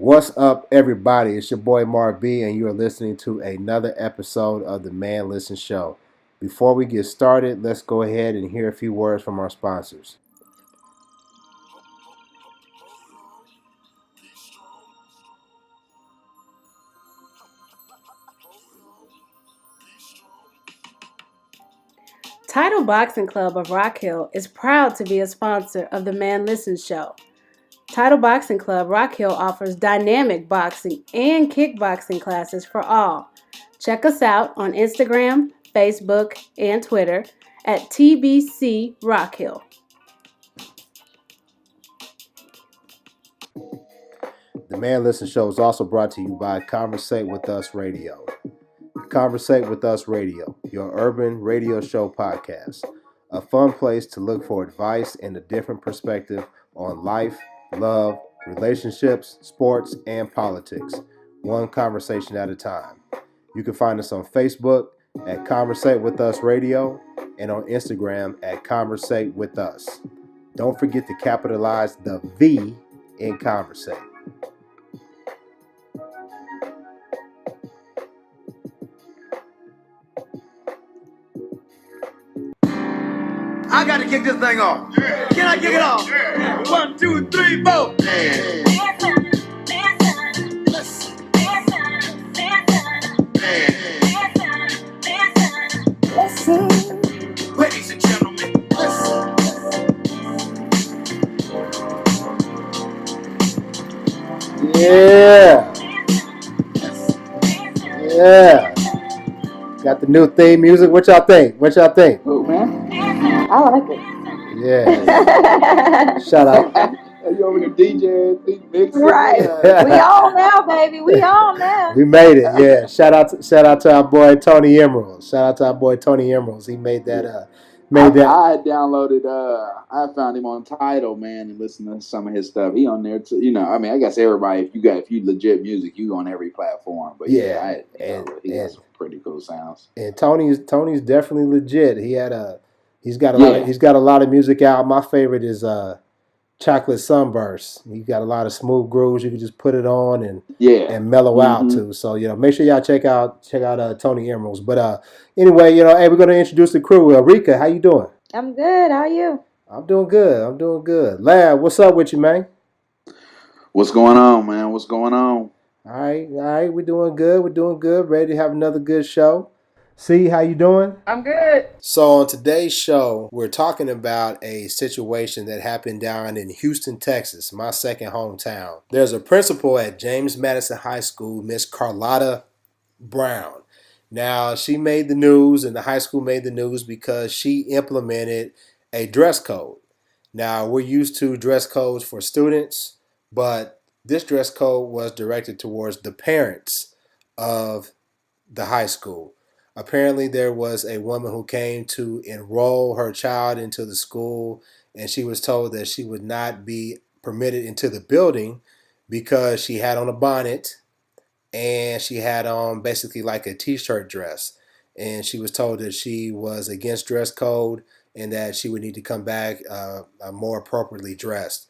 What's up, everybody? It's your boy Mark B, and you are listening to another episode of the Man Listen Show. Before we get started, let's go ahead and hear a few words from our sponsors. Title Boxing Club of Rock Hill is proud to be a sponsor of the Man Listen Show. Title Boxing Club Rock Hill offers dynamic boxing and kickboxing classes for all. Check us out on Instagram, Facebook, and Twitter at TBC Rock Hill. The Man Listen Show is also brought to you by Conversate With Us Radio. Conversate With Us Radio, your urban radio show podcast. A fun place to look for advice and a different perspective on life, love, relationships, sports, and politics. One conversation at a time. You can find us on Facebook at Conversate With Us Radio and on Instagram at Conversate With Us. Don't forget to capitalize the V in Conversate. I gotta kick this thing off. Yeah. Can I kick it off? Yeah. 1, 2, 3, 4. Yeah. Ladies and gentlemen, listen. Yeah. Yeah. Got the new theme music. What y'all think? Oh, man. I like it. Yeah. Shout out. Are you over the DJ and mixing? Right. We on now, baby. We on now. We made it. Yeah. Shout out to our boy Tony Emeralds. He made that. I had downloaded. I found him on Tidal, man, and listened to some of his stuff. He on there too. You know, I mean, I guess everybody. If you legit music, you on every platform. But he got some pretty cool sounds. And Tony's definitely legit. He's got a lot of music out. My favorite is Chocolate Sunburst. He's got a lot of smooth grooves. You can just put it on and mellow out too. So make sure y'all check out Tony Emeralds. But anyway, hey, we're gonna introduce the crew. Rika, how you doing? I'm good. How are you? I'm doing good. Lad, what's up with you, man? What's going on, man? What's going on? All right. We're doing good. Ready to have another good show. See, how you doing? I'm good. So on today's show, we're talking about a situation that happened down in Houston, Texas, my second hometown. There's a principal at James Madison High School, Miss Carlotta Brown. Now, she made the news, and the high school made the news because she implemented a dress code. Now, we're used to dress codes for students, but this dress code was directed towards the parents of the high school. Apparently, there was a woman who came to enroll her child into the school, and she was told that she would not be permitted into the building because she had on a bonnet and she had on basically like a t-shirt dress. And she was told that she was against dress code and that she would need to come back more appropriately dressed.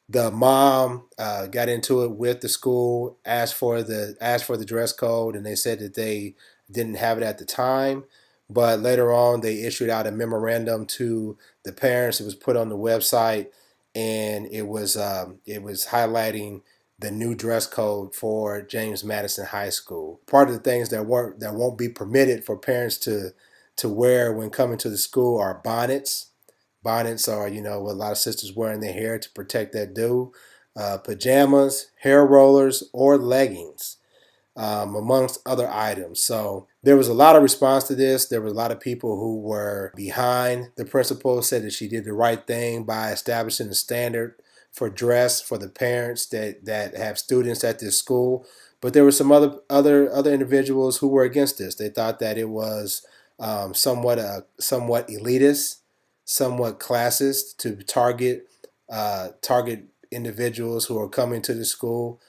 The mom got into it with the school, asked for the dress code, and they said that they didn't have it at the time. But later on, they issued out a memorandum to the parents. It was put on the website, and it was highlighting the new dress code for James Madison High School. Part of the things that won't be permitted for parents to wear when coming to the school are bonnets. Bonnets are, what a lot of sisters wear in their hair to protect that dew. Pajamas, hair rollers, or leggings, amongst other items. So there was a lot of response to this. There were a lot of people who were behind the principal, said that she did the right thing by establishing a standard for dress for the parents that have students at this school. But there were some other individuals who were against this. They thought that it was somewhat elitist, somewhat classist to target individuals who are coming to the school.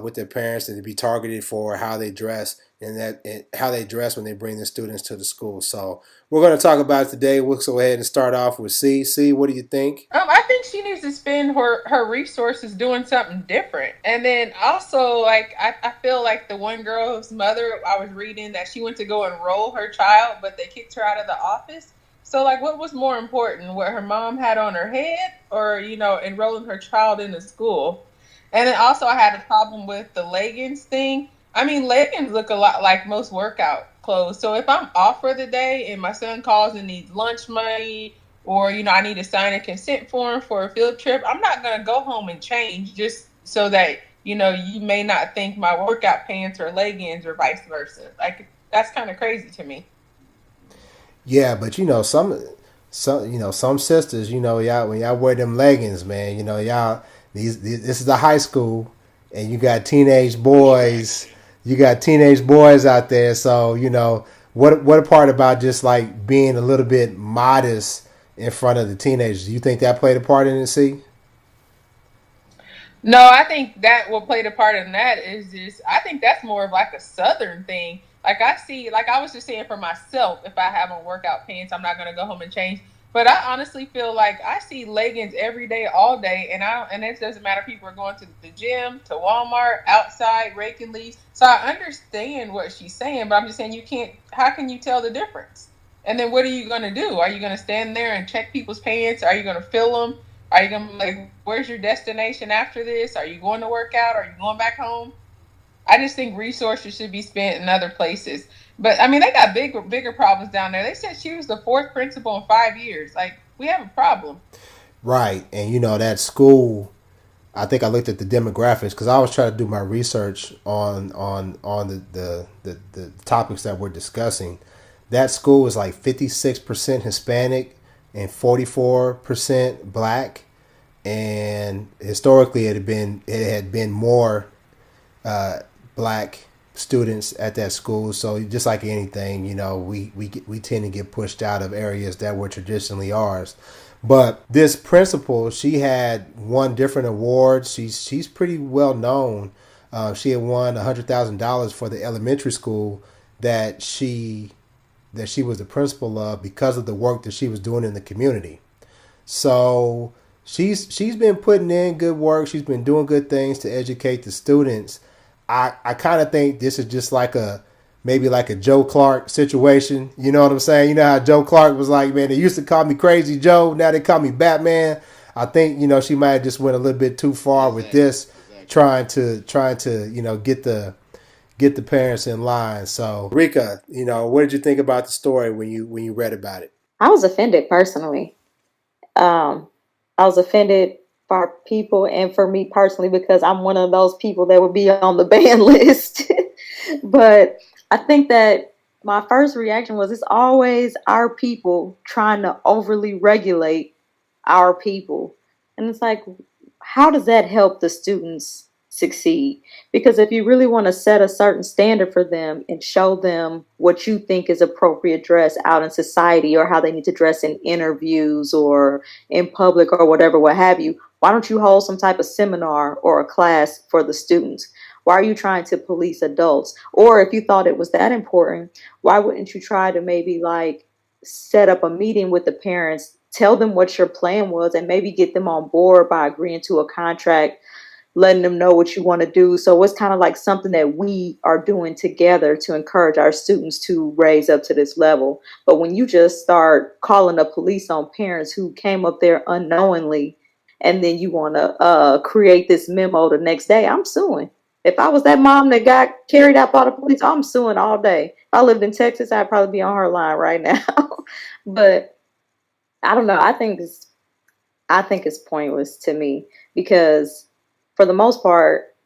with their parents and to be targeted for how they dress and how they dress when they bring their students to the school. So we're going to talk about it today. We'll go ahead and start off with C. C, what do you think? I think she needs to spend her resources doing something different. And then also, like, I feel like the one girl's mother, I was reading that she went to go enroll her child, but they kicked her out of the office. So, like, what was more important, what her mom had on her head, or, enrolling her child in the school? And then also, I had a problem with the leggings thing. I mean, leggings look a lot like most workout clothes. So if I'm off for the day and my son calls and needs lunch money, or I need to sign a consent form for a field trip, I'm not going to go home and change just so that you may not think my workout pants or leggings or vice versa. Like, that's kind of crazy to me. Yeah, but some sisters, y'all when y'all wear them leggings, man, y'all these this is a high school, and you got teenage boys out there. So what a part about just like being a little bit modest in front of the teenagers. Do you think that played a part in it? See? No, I think that what played a part in that is just, I think that's more of like a Southern thing. Like, I see, like, I was just saying for myself, if I have on workout pants, I'm not going to go home and change. But I honestly feel like I see leggings every day, all day. And it doesn't matter. People are going to the gym, to Walmart, outside, raking leaves. So I understand what she's saying, but I'm just saying how can you tell the difference? And then what are you going to do? Are you going to stand there and check people's pants? Are you going to fill them? Are you going to, like, where's your destination after this? Are you going to work out? Are you going back home? I just think resources should be spent in other places. But I mean, they got bigger problems down there. They said she was the fourth principal in 5 years. Like, we have a problem. Right, and that school. I think I looked at the demographics because I was trying to do my research on the topics that we're discussing. That school was like 56% Hispanic and 44% Black, and historically it had been more Black students at that school. So just like anything, we tend to get pushed out of areas that were traditionally ours. But this principal, she had won different awards. She's pretty well known. She had won $100,000 for the elementary school that she was the principal of because of the work that she was doing in the community. So she's been putting in good work. She's been doing good things to educate the students. I kind of think this is just like maybe like a Joe Clark situation. You know what I'm saying? You know how Joe Clark was like, man, they used to call me Crazy Joe. Now they call me Batman. I think, she might have just went a little bit too far with this, trying to get the parents in line. So Rika, what did you think about the story when you read about it? I was offended personally. Um, I was offended for people and for me personally because I'm one of those people that would be on the ban list. But I think that my first reaction was it's always our people trying to overly regulate our people. And it's like, how does that help the students succeed? Because if you really want to set a certain standard for them and show them what you think is appropriate dress out in society or how they need to dress in interviews or in public or whatever, what have you, why don't you hold some type of seminar or a class for the students? Why are you trying to police adults? Or if you thought it was that important, why wouldn't you try to maybe like set up a meeting with the parents, tell them what your plan was, and maybe get them on board by agreeing to a contract, letting them know what you want to do. So it's kind of like something that we are doing together to encourage our students to raise up to this level. But when you just start calling the police on parents who came up there unknowingly, and then you want to create this memo the next day, I'm suing. If I was that mom that got carried out by the police, I'm suing all day. If I lived in Texas, I'd probably be on her line right now. But I don't know. I think it's pointless to me because for the most part,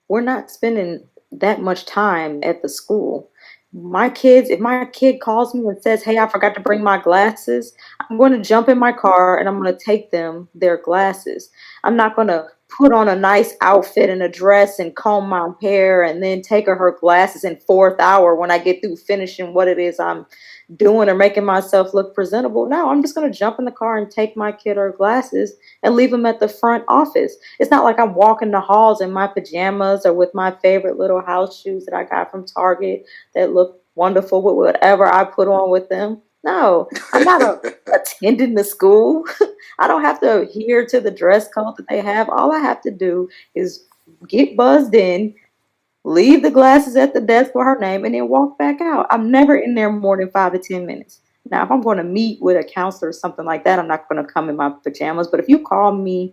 we're not spending that much time at the school. If my kid calls me and says, "Hey, I forgot to bring my glasses," I'm going to jump in my car and I'm going to take them their glasses. I'm not going to put on a nice outfit and a dress and comb my hair and then take her glasses in fourth hour when I get through finishing what it is I'm doing or making myself look presentable. No, I'm just going to jump in the car and take my kid her glasses and leave them at the front office. It's not like I'm walking the halls in my pajamas or with my favorite little house shoes that I got from Target that look wonderful with whatever I put on with them. No, I'm not attending the school. I don't have to adhere to the dress code that they have. All I have to do is get buzzed in, leave the glasses at the desk for her name, and then walk back out. I'm never in there more than 5 to 10 minutes. Now, if I'm going to meet with a counselor or something like that, I'm not going to come in my pajamas. But if you call me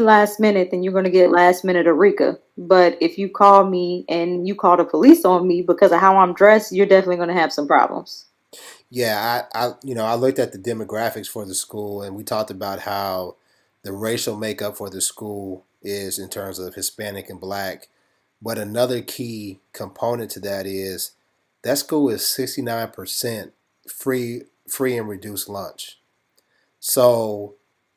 last minute, then you're going to get last minute Eureka. But if you call me and you call the police on me because of how I'm dressed, you're definitely going to have some problems. Yeah, I looked at the demographics for the school, and we talked about how the racial makeup for the school is in terms of Hispanic and Black. But another key component to that is that school is 69% free and reduced lunch. So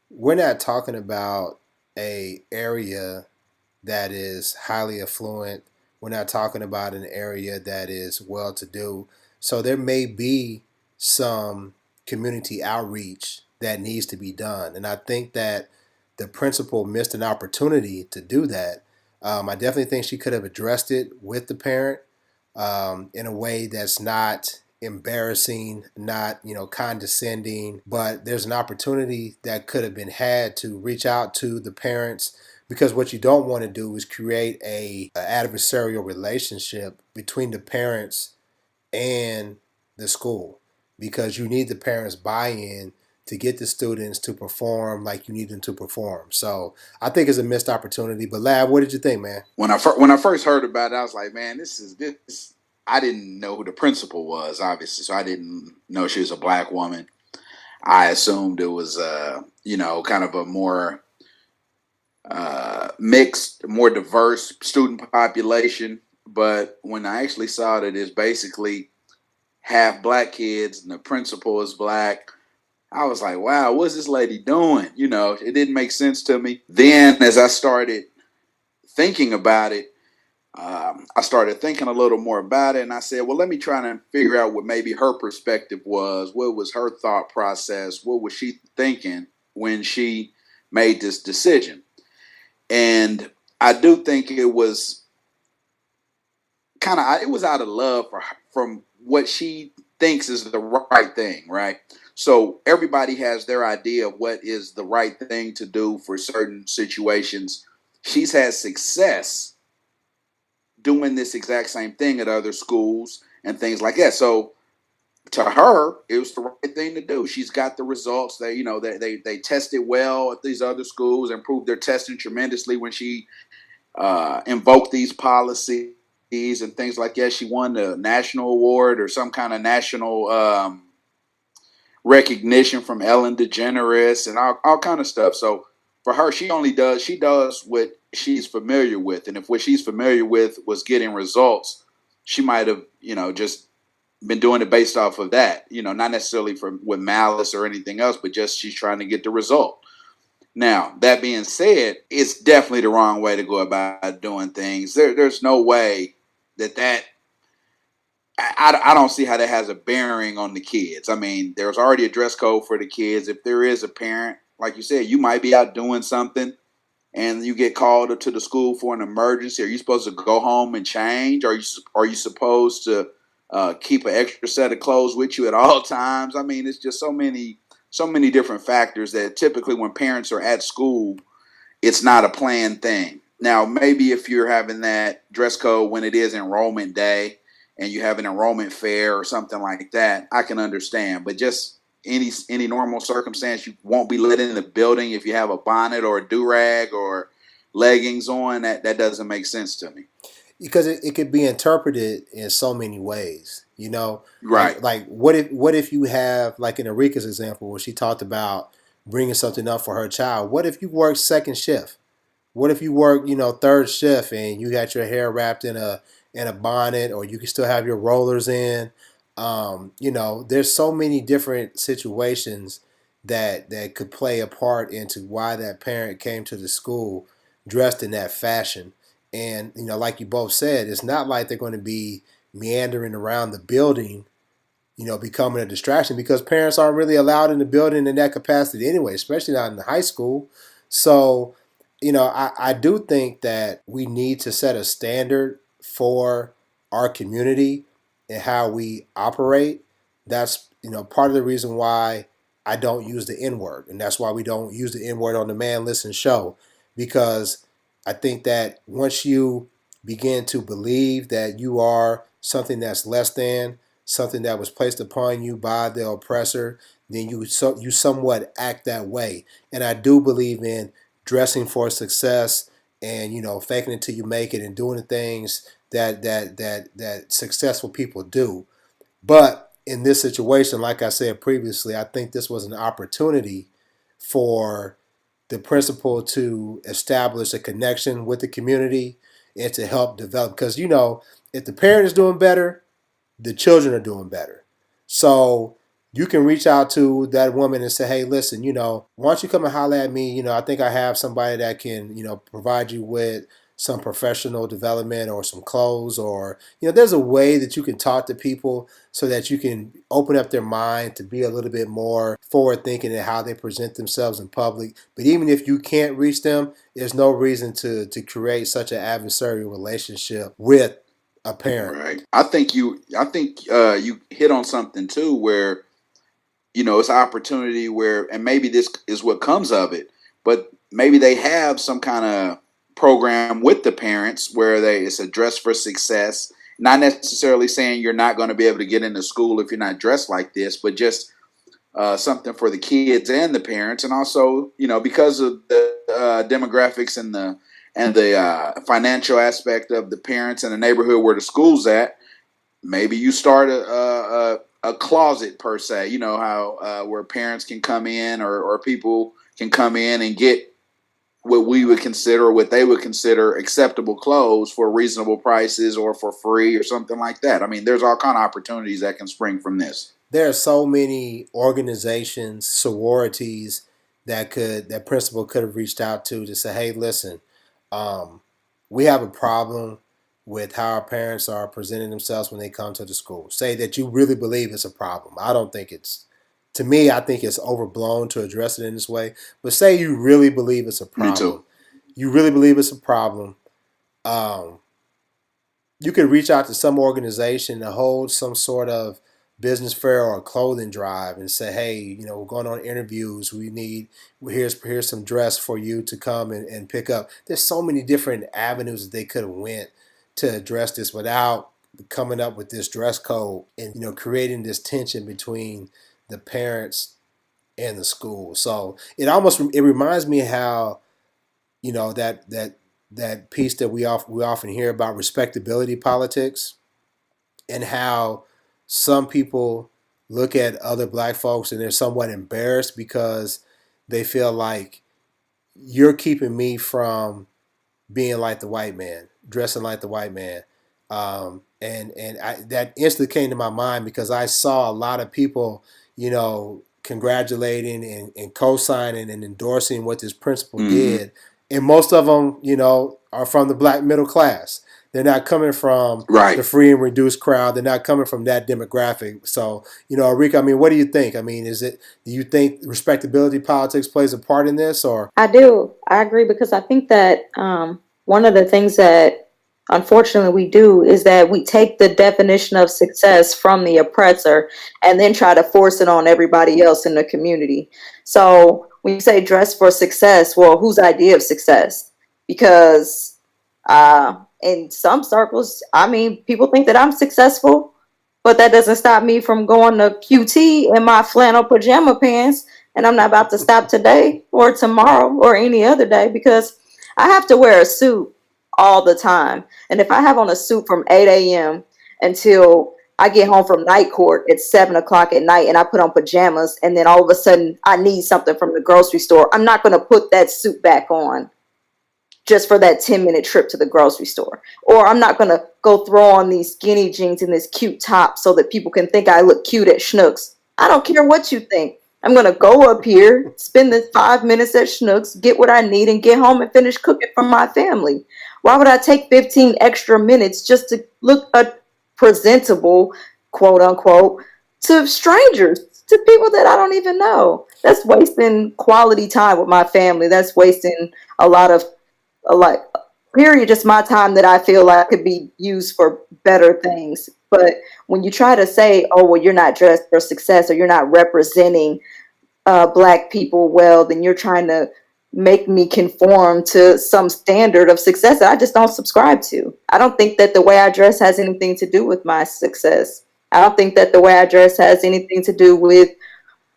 we're not talking about a area that is highly affluent. We're not talking about an area that is well to do. So there may be some community outreach that needs to be done. And I think that the principal missed an opportunity to do that. I definitely think she could have addressed it with the parent in a way that's not embarrassing, not condescending, but there's an opportunity that could have been had to reach out to the parents, because what you don't want to do is create a adversarial relationship between the parents and the school, because you need the parents buy-in to get the students to perform like you need them to perform. So I think it's a missed opportunity. But Lab, what did you think, man? When I first heard about it, I was like, man, this. I didn't know who the principal was, obviously, so I didn't know she was a black woman. I assumed it was, kind of a more mixed, more diverse student population. But when I actually saw that it's basically half black kids and the principal is black, I was like, wow, what's this lady doing? It didn't make sense to me. Then as I started thinking about it, I started thinking a little more about it, and I said, well, let me try to figure out what maybe her perspective was. What was her thought process? What was she thinking when she made this decision? And I do think it was it was out of love for her, from what she thinks is the right thing, right? So everybody has their idea of what is the right thing to do for certain situations. She's had success doing this exact same thing at other schools and things like that. So to her, it was the right thing to do. She's got the results. They tested well at these other schools, improved their testing tremendously when she invoked these policies and things like that. She won the national award or some kind of national recognition from Ellen DeGeneres and all kind of stuff. So for her, she does what she's familiar with, and if what she's familiar with was getting results, she might have just been doing it based off of that. Not necessarily with malice or anything else, but just she's trying to get the result. Now, that being said, it's definitely the wrong way to go about doing things. There's no way that I don't see how that has a bearing on the kids. I mean, there's already a dress code for the kids. If there is a parent, like you said, you might be out doing something and you get called to the school for an emergency. Are you supposed to go home and change? Are you supposed to keep an extra set of clothes with you at all times? I mean, it's just so many different factors that typically when parents are at school, it's not a planned thing. Now, maybe if you're having that dress code when it is enrollment day and you have an enrollment fair or something like that, I can understand. But just any normal circumstance, you won't be let in the building if you have a bonnet or a do-rag or leggings on. That doesn't make sense to me. Because it could be interpreted in so many ways. Right. Like what if you have, like in Erika's example where she talked about bringing something up for her child. What if you work second shift? What if you work, third shift and you got your hair wrapped in a bonnet, or you can still have your rollers in? There's so many different situations that could play a part into why that parent came to the school dressed in that fashion. And like you both said, it's not like they're going to be meandering around the building, becoming a distraction, because parents aren't really allowed in the building in that capacity anyway, especially not in high school. So, I do think that we need to set a standard for our community and how we operate. That's, part of the reason why I don't use the N word. And that's why we don't use the N word on the Man Listen show. Because I think that once you begin to believe that you are something that's less than, something that was placed upon you by the oppressor, then you somewhat act that way. And I do believe in dressing for success, and faking it till you make it, and doing the things that successful people do. But in this situation, like I said previously, I think this was an opportunity for the principal to establish a connection with the community and to help develop. Because if the parent is doing better, the children are doing better. So you can reach out to that woman and say, hey, listen, why don't you come and holler at me? I think I have somebody that can, provide you with some professional development or some clothes, or, there's a way that you can talk to people so that you can open up their mind to be a little bit more forward thinking in how they present themselves in public. But even if you can't reach them, there's no reason to create such an adversarial relationship with a parent. Right. I think you hit on something too, where it's an opportunity where, and maybe this is what comes of it, but maybe they have some kind of program with the parents where it's a dress for success. Not necessarily saying you're not going to be able to get into school if you're not dressed like this, but just something for the kids and the parents, and also because of the demographics and the financial aspect of the parents and the neighborhood where the school's at. Maybe you start a closet per se. You know how where parents can come in, or people can come in and get what we would consider, or what they would consider acceptable clothes for reasonable prices or for free or something like that. I mean, there's all kind of opportunities that can spring from this. There are so many organizations, sororities that principal could have reached out to say, hey, listen, we have a problem with how our parents are presenting themselves when they come to the school. Say that you really believe it's a problem. I don't think it's, to me, I think it's overblown to address it in this way. But say you really believe it's a problem. Me too. You really believe it's a problem. You could reach out to some organization to hold some sort of business fair or a clothing drive and say, hey, we're going on interviews. Here's some dress for you to come and pick up. There's so many different avenues that they could have went to address this without coming up with this dress code and, creating this tension between the parents and the school. So it reminds me how, that piece that we often hear about respectability politics, and how some people look at other black folks and they're somewhat embarrassed because they feel like you're keeping me from being like the white man, dressing like the white man. That instantly came to my mind because I saw a lot of people, congratulating and co-signing and endorsing what this principal did. And most of them, are from the black middle class. They're not coming from the free and reduced crowd. They're not coming from that demographic. So, Rick, I mean, what do you think? I mean, do you think respectability politics plays a part in this, or? I do. I agree, because I think that one of the things that unfortunately we do is that we take the definition of success from the oppressor and then try to force it on everybody else in the community. So when you say dress for success, well, whose idea of success? Because in some circles, I mean, people think that I'm successful, but that doesn't stop me from going to QT in my flannel pajama pants. And I'm not about to stop today or tomorrow or any other day, because I have to wear a suit all the time. And if I have on a suit from 8 a.m. until I get home from night court at 7 o'clock at night, and I put on pajamas, and then all of a sudden I need something from the grocery store, I'm not going to put that suit back on just for that 10-minute trip to the grocery store. Or I'm not going to go throw on these skinny jeans and this cute top so that people can think I look cute at Schnucks. I don't care what you think. I'm going to go up here, spend the 5 minutes at Schnucks, get what I need, and get home and finish cooking for my family. Why would I take 15 extra minutes just to look presentable, quote unquote, to strangers, to people that I don't even know? That's wasting quality time with my family. That's wasting a lot, period, just my time that I feel like could be used for better things. But when you try to say, oh, well, you're not dressed for success or you're not representing Black people well, then you're trying to make me conform to some standard of success that I just don't subscribe to. I don't think that the way I dress has anything to do with my success. I don't think that the way I dress has anything to do with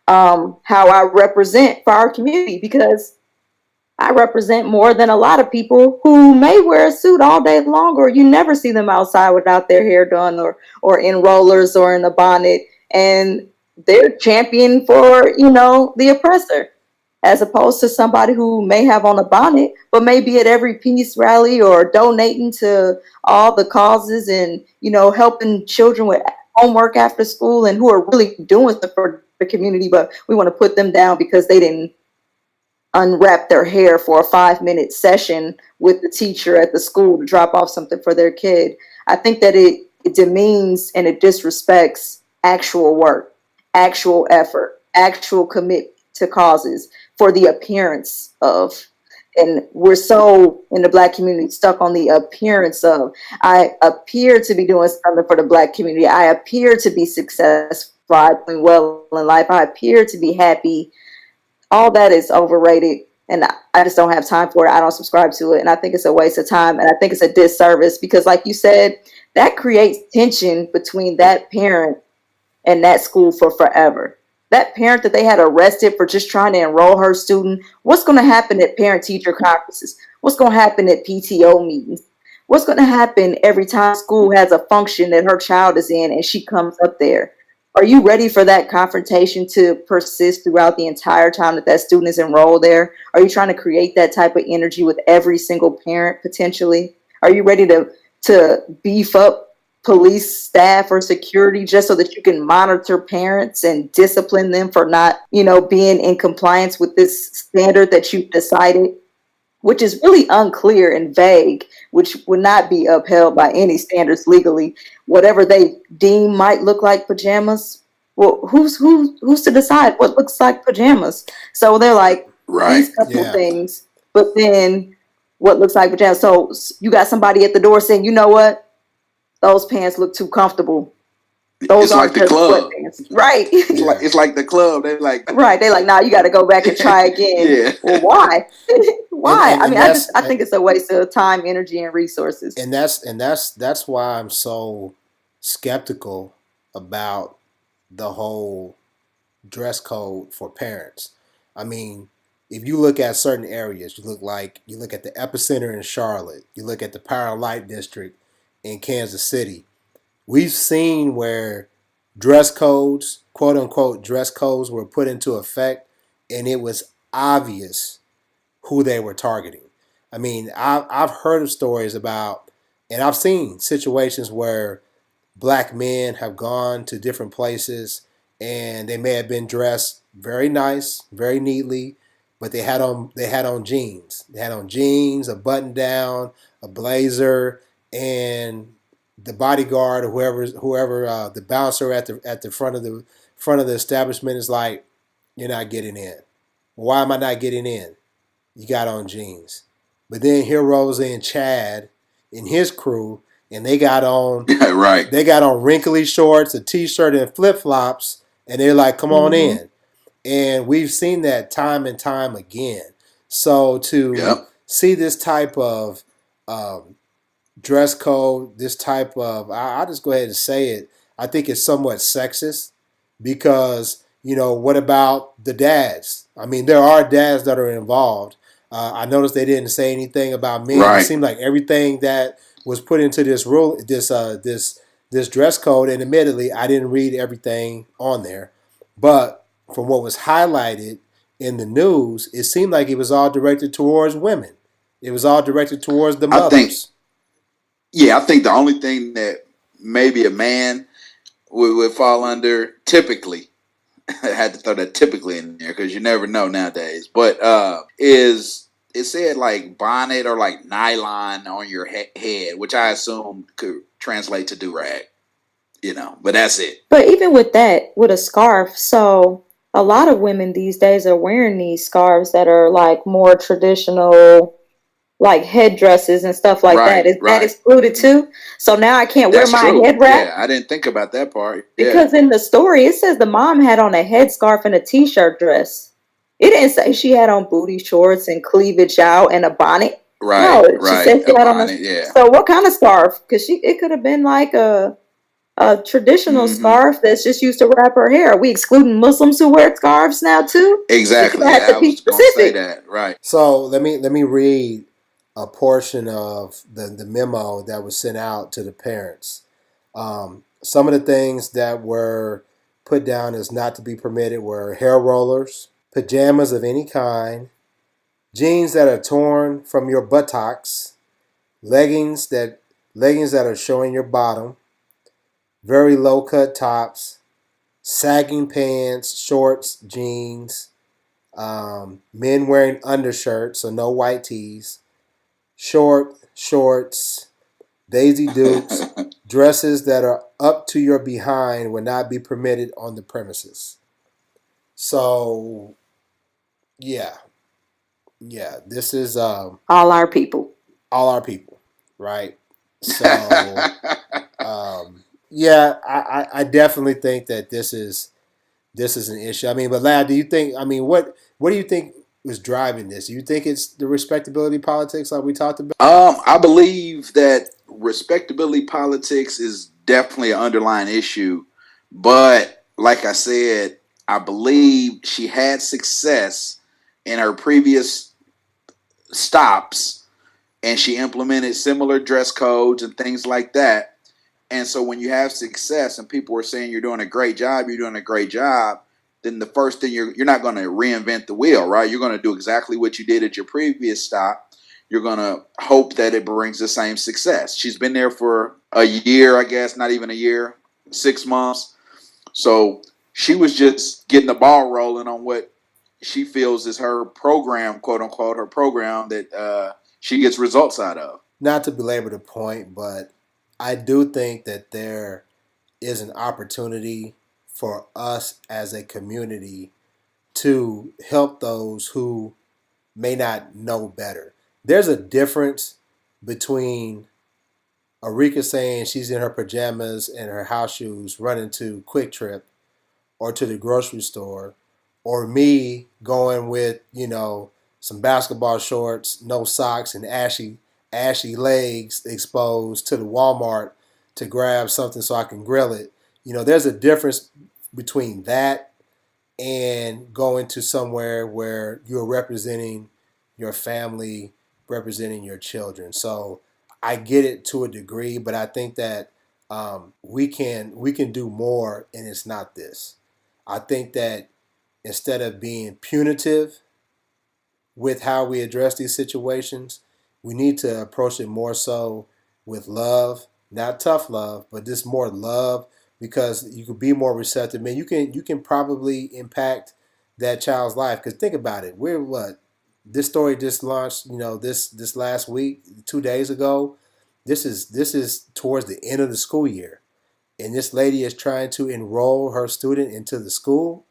how I represent for our community, because I represent more than a lot of people who may wear a suit all day long, or you never see them outside without their hair done, or in rollers or in a bonnet, and they're champion for, the oppressor, as opposed to somebody who may have on a bonnet but may be at every peace rally or donating to all the causes and, helping children with homework after school, and who are really doing stuff for the community, but we want to put them down because they didn't unwrap their hair for a 5-minute session with the teacher at the school to drop off something for their kid. I think that it demeans and it disrespects actual work, actual effort, actual commitment to causes for the appearance of. And we're so, in the Black community, stuck on the appearance of. I appear to be doing something for the Black community. I appear to be successful. I'm doing well in life. I appear to be happy. All that is overrated, and I just don't have time for it. I don't subscribe to it, and I think it's a waste of time, and I think it's a disservice because, like you said, that creates tension between that parent and that school for forever. That parent that they had arrested for just trying to enroll her student, what's going to happen at parent-teacher conferences? What's going to happen at PTO meetings? What's going to happen every time school has a function that her child is in and she comes up there? Are you ready for that confrontation to persist throughout the entire time that student is enrolled there? Are you trying to create that type of energy with every single parent potentially? Are you ready to beef up police staff or security just so that you can monitor parents and discipline them for not, being in compliance with this standard that you've decided, which is really unclear and vague, which would not be upheld by any standards legally. Whatever they deem might look like pajamas. Well, who's to decide what looks like pajamas? So they're like, these couple things, but then what looks like pajamas. So you got somebody at the door saying, you know what? Those pants look too comfortable. Those it's like the club. Sweatpants. Right. It's like the club. They're like, right. They're like, nah, you got to go back and try again. Yeah. Well, why? Why? I think it's a waste of time, energy, and resources. And that's why I'm so skeptical about the whole dress code for parents. I mean, if you look at certain areas, you look at the epicenter in Charlotte, you look at the Power and Light District in Kansas City. We've seen where dress codes, quote unquote dress codes, were put into effect, and it was obvious who they were targeting. I mean, I've heard of stories about, and I've seen situations where Black men have gone to different places and they may have been dressed very nice, very neatly, but they had on jeans. They had on jeans, a button down, a blazer, and the bodyguard or whoever the bouncer at the front of the establishment is like, you're not getting in. Why am I not getting in? You got on jeans. But then here rolls in Chad and his crew, and they got on They got on wrinkly shorts, a t-shirt, and flip-flops, and they're like, come on in. And we've seen that time and time again. So to see this type of dress code, this type of, I'll just go ahead and say it, I think it's somewhat sexist because, what about the dads? I mean, there are dads that are involved. I noticed they didn't say anything about men. It seemed like everything that was put into this rule, this dress code, and admittedly, I didn't read everything on there, but from what was highlighted in the news, it seemed like it was all directed towards women. It was all directed towards the mothers. I think the only thing that maybe a man would fall under typically I had to throw that typically in there because you never know nowadays. But is it said like bonnet or like nylon on your head, which I assume could translate to do rag, but that's it. But even with that, with a scarf, so a lot of women these days are wearing these scarves that are like more traditional, like headdresses and stuff like that. Right, Is that right. excluded too? So now I can't wear That's my true. head wrap? Yeah, I didn't think about that part. Yeah. Because in the story, it says the mom had on a headscarf and a t-shirt dress. It didn't say she had on booty shorts and cleavage out and a bonnet. Right, No, she right. said she A had on a. bonnet, yeah. So what kind of scarf? Because it could have been like a traditional Mm-hmm. scarf that's just used to wrap her hair. Are we excluding Muslims who wear scarves now too? We Exactly. have Yeah, to I be was gonna say specific. that. Right. So let me read a portion of the memo that was sent out to the parents. Some of the things that were put down as not to be permitted were hair rollers, pajamas of any kind, jeans that are torn from your buttocks, leggings that leggings that are showing your bottom, very low cut tops, sagging pants, shorts, jeans, men wearing undershirts, so no white tees, short shorts, Daisy Dukes, dresses that are up to your behind will not be permitted on the premises. So yeah, yeah, this is All our people. all our people, right? So yeah, I definitely think that this is an issue. I mean, but Lad, do you think? I mean, what do you think was driving this? Do you think it's the respectability politics like we talked about? I believe that respectability politics is definitely an underlying issue, but like I said, I believe she had success in her previous stops, and she implemented similar dress codes and things like that. And so when you have success and people are saying you're doing a great job, you're doing a great job, then the first thing you're not going to reinvent the wheel, right? You're going to do exactly what you did at your previous stop. You're going to hope that it brings the same success. She's been there for a year, I guess, not even a year, 6 months. So she was just getting the ball rolling on what she feels is her program, quote unquote, her program that she gets results out of. Not to belabor the point, but I do think that there is an opportunity for us as a community to help those who may not know better. There's a difference between Arika saying she's in her pajamas and her house shoes running to Quick Trip or to the grocery store, or me going with, some basketball shorts, no socks, and ashy legs exposed to the Walmart to grab something so I can grill it. There's a difference between that and going to somewhere where you're representing your family, representing your children. So I get it to a degree, but I think that we can do more, and it's not this. I think that instead of being punitive with how we address these situations, we need to approach it more so with love, not tough love, but just more love, because you could be more receptive. Man, you can probably impact that child's life. Because think about it, we're what this story just launched. This last week, 2 days ago. This is towards the end of the school year, and this lady is trying to enroll her student into the school.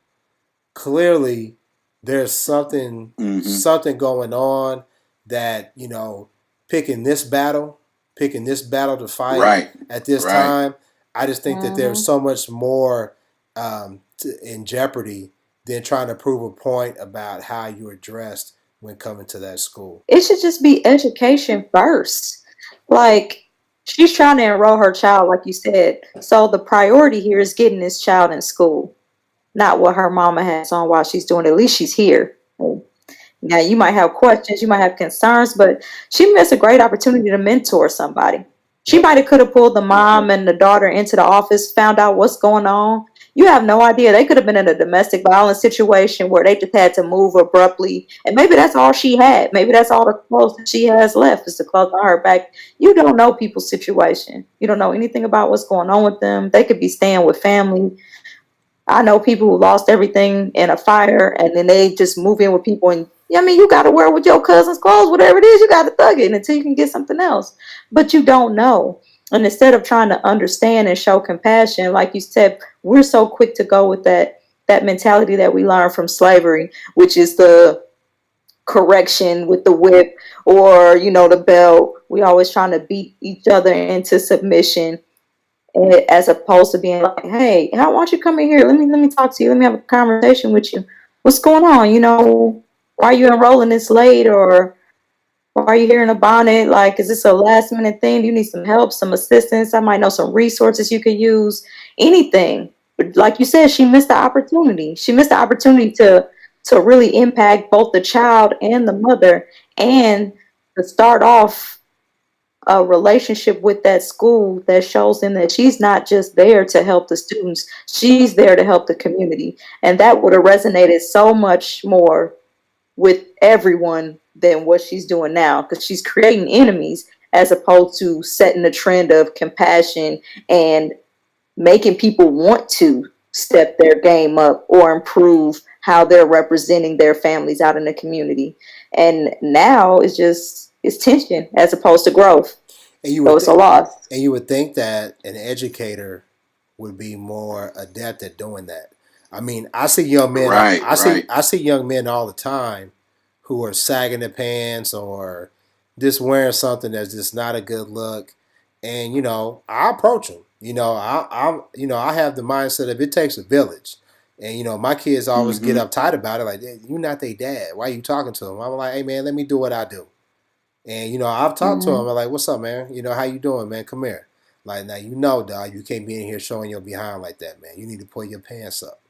Clearly there's something Mm-hmm. something going on that picking this battle to fight Right. at this Right. time. I just think that there's so much more in jeopardy than trying to prove a point about how you are dressed when coming to that school. It should just be education first. Like, she's trying to enroll her child, like you said. So the priority here is getting this child in school, not what her mama has on while she's doing it. At least she's here. Now, you might have questions, you might have concerns, but she missed a great opportunity to mentor somebody. She might have could have pulled the mom and the daughter into the office, found out what's going on. You have no idea. They could have been in a domestic violence situation where they just had to move abruptly, and maybe that's all she had. Maybe that's all the clothes that she has left is the clothes on her back. You don't know people's situation. You don't know anything about what's going on with them. They could be staying with family. I know people who lost everything in a fire, and then they just move in with people, and you got to wear with your cousin's clothes, whatever it is, you got to thug it until you can get something else. But you don't know. And instead of trying to understand and show compassion, like you said, we're so quick to go with that mentality that we learned from slavery, which is the correction with the whip, or the belt. We always trying to beat each other into submission, as opposed to being like, hey, I want you to come in here. Let me talk to you. Let me have a conversation with you. What's going on? Why are you enrolling this late? Or why are you here in a bonnet? Like, is this a last minute thing? Do you need some help, some assistance? I might know some resources you could use. Anything. But like you said, she missed the opportunity. She missed the opportunity to really impact both the child and the mother, and to start off a relationship with that school that shows them that she's not just there to help the students, she's there to help the community. And that would have resonated so much more with everyone than what she's doing now, because she's creating enemies as opposed to setting a trend of compassion and making people want to step their game up or improve how they're representing their families out in the community. And now it's tension as opposed to growth. So it's a loss. And you would think that an educator would be more adept at doing that. I mean, I see young men. Right, I see young men all the time who are sagging their pants or just wearing something that's just not a good look. And I approach them. I have the mindset of it takes a village. And my kids always get uptight about it. Like, you're not their dad. Why are you talking to them? I'm like, hey man, let me do what I do. And I've talked to him. I'm like, "What's up, man? How you doing, man? Come here." Like, now, dog, you can't be in here showing your behind like that, man. You need to pull your pants up.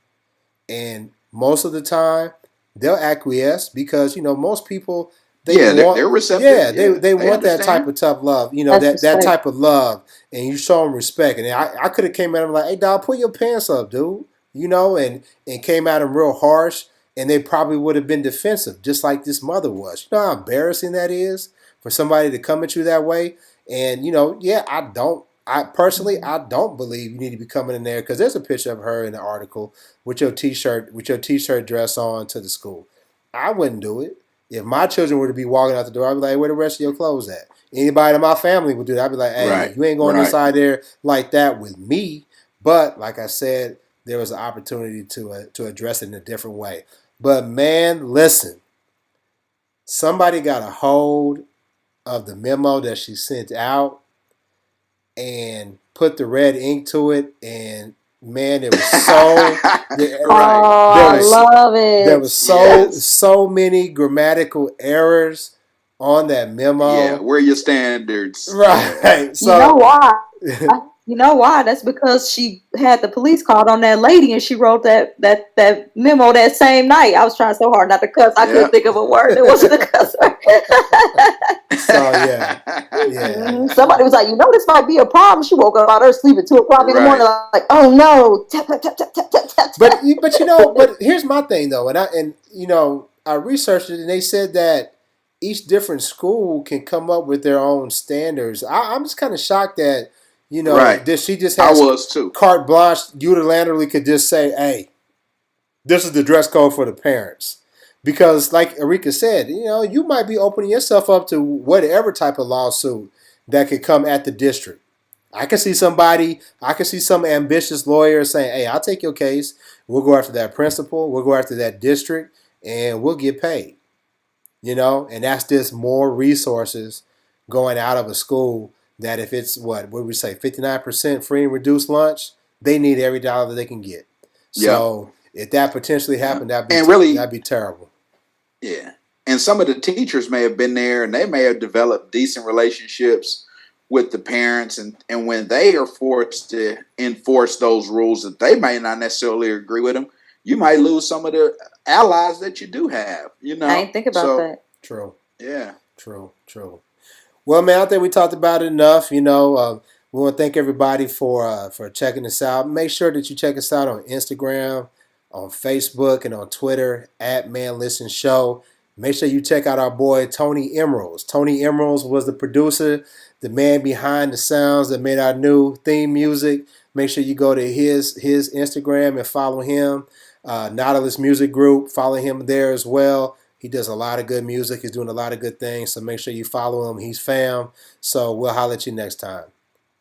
And most of the time, they'll acquiesce because most people they're receptive. Yeah, they want that type of tough love. That type of love, and you show them respect. And I could have came at him like, "Hey, dog, pull your pants up, dude." And came at him real harsh, and they probably would have been defensive, just like this mother was. You know how embarrassing that is for somebody to come at you that way. And yeah, I personally, I don't believe you need to be coming in there, because there's a picture of her in the article with your t-shirt dress on to the school. I wouldn't do it. If my children were to be walking out the door, I'd be like, where the rest of your clothes at? Anybody in my family would do that. I'd be like, hey, you ain't going inside there like that with me. But like I said, there was an opportunity to address it in a different way. But man, listen, somebody got a hold of the memo that she sent out and put the red ink to it, and man, it was so I love it. There was so many grammatical errors on that memo. Yeah, where are your standards? Right. So you know why? You know why? That's because she had the police called on that lady, and she wrote that memo that same night. I was trying so hard not to cuss. I couldn't think of a word that wasn't a cuss word. So yeah. Somebody was like, this might be a problem. She woke up out her sleep at 2:00 in the morning, like, oh no. Tap, tap, tap, tap, tap, tap. But here's my thing though, and I researched it, and they said that each different school can come up with their own standards. I'm just kind of shocked that that she just has carte blanche, unilaterally could just say, hey, this is the dress code for the parents. Because like Erika said, you might be opening yourself up to whatever type of lawsuit that could come at the district. I can see some ambitious lawyer saying, hey, I'll take your case. We'll go after that principal. We'll go after that district, and we'll get paid. And that's just more resources going out of a school that if it's, what would we say, 59% free and reduced lunch, they need every dollar that they can get. So if that potentially happened, that'd be terrible. Yeah. And some of the teachers may have been there, and they may have developed decent relationships with the parents. And when they are forced to enforce those rules that they may not necessarily agree with them, you might lose some of the allies that you do have. I didn't think about that. True. Yeah. True. Well, man, I think we talked about it enough. We want to thank everybody for checking us out. Make sure that you check us out on Instagram, on Facebook, and on Twitter @Man Listen Show. Make sure you check out our boy Tony Emeralds. Tony Emeralds was the producer, the man behind the sounds that made our new theme music. Make sure you go to his Instagram and follow him. Nautilus Music Group, follow him there as well. He does a lot of good music. He's doing a lot of good things. So make sure you follow him. He's fam. So we'll holler at you next time.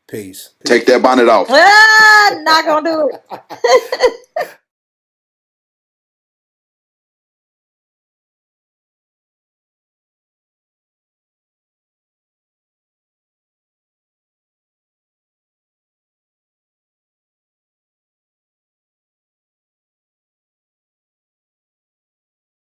Peace. Take that bonnet off. Not gonna do it.